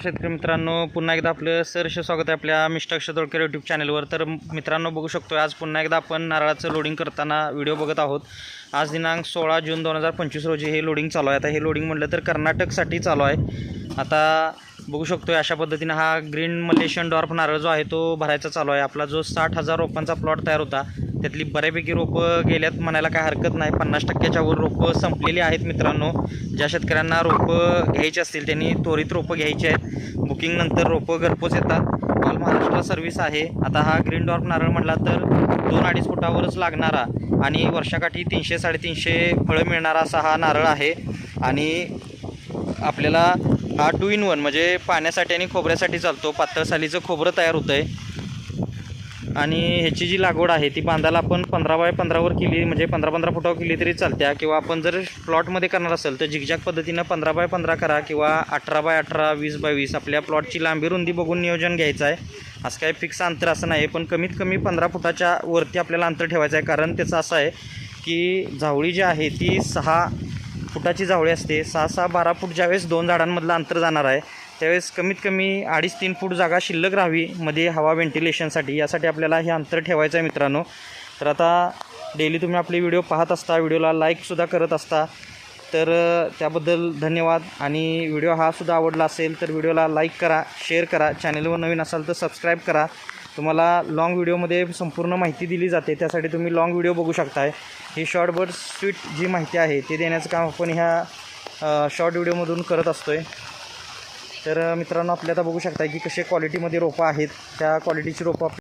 शेतकरी मित्रांनो, पुन्हा एकदा आपलं सहर्ष स्वागत आहे आपल्या मिस्टर अक्षय यूट्यूब चॅनलवर। तर मित्रांनो, बघू शकतो आज पुन्हा एकदा आपण नारळाचं लोडिंग करताना व्हिडिओ बघत आहोत। आज दिनांक 16 जून 2025 रोजी हे लोडिंग चालू आहे। आता हे लोडिंग म्हटलं तर कर्नाटकसाठी चालू आहे। आता बघू शकतो अशा पद्धतीने हा ग्रीन मलेशियन डॉर्फ नारळ जो आहे तो भरायचा चालू आहे। आपला जो 60,000 रोपांचा प्लॉट तयार होता त्यातली बऱ्यापैकी रोपं गेल्यात म्हणायला काय हरकत नाही। 50% वर रोपं संपलेली आहेत। मित्रांनो, ज्या शेतकऱ्यांना रोपं घ्यायची असतील त्यांनी त्वरित रोपं घ्यायची आहेत। बुकिंग नंतर रोपं घरपोच येतात। ऑल महाराष्ट्र सर्व्हिस आहे। आता हा ग्रीन डॉर्फ नारळ म्हटला तर 2-2.5 फुटावरच लागणारा आणि वर्षाकाठी 300-350 फळं मिळणारा असा हा नारळ आहे। आणि आपल्याला हा 2 in 1 म्हणजे पाण्यासाठी आणि खोबऱ्यासाठी चालतो। पातळ सालीचं खोबरं तयार होतं आहे आणि ह्याची जी लागवड आहे ती बांधायला आपण 15x15 वर केली म्हणजे 15-15 फुटावर केली तरी चालते। किंवा आपण जर प्लॉटमध्ये करणार असेल तर झिगझॅग पद्धतीनं 15x15 करा किंवा 18x18 20x20 आपल्या प्लॉटची लांबी रुंदी बघून नियोजन घ्यायचं आहे। असं काही फिक्स अंतर असं नाही, पण कमीत कमी 15 फुटाच्या वरती आपल्याला अंतर ठेवायचं आहे। कारण त्याचं असं आहे की झावळी जी आहे ती 6 फुटाची झावळी असते। 6-6-12 फूट ज्यावेळेस 2 झाडांमधलं अंतर जाणार आहे त्यावेळेस कमीत कमी 2.5-3 फूट जागा शिल्लक राहावी मध्ये हवा व्हेंटिलेशनसाठी। यासाठी आपल्याला हे अंतर ठेवायचं आहे मित्रांनो। तर आता डेली तुम्ही आपले व्हिडिओ पाहत असता, व्हिडिओला लाईकसुद्धा करत असता, तर त्याबद्दल धन्यवाद। आणि व्हिडिओ हा सुद्धा आवडला असेल तर व्हिडिओला लाईक करा, शेअर करा, चॅनलवर नवीन असाल तर सबस्क्राईब करा। तुम्हाला लॉंग व्हिडिओमध्ये संपूर्ण माहिती दिली जाते, त्यासाठी तुम्ही लॉंग व्हिडिओ बघू शकताय। ही शॉर्ट बट स्वीट जी माहिती आहे ते देण्याचं काम आपण ह्या शॉर्ट व्हिडिओमधून करत असतो आहे। तर मित्रांनो, आपल्या आता बघू शकता की कसे क्वालिटीमध्ये रोपं आहेत, त्या क्वालिटीची रोपं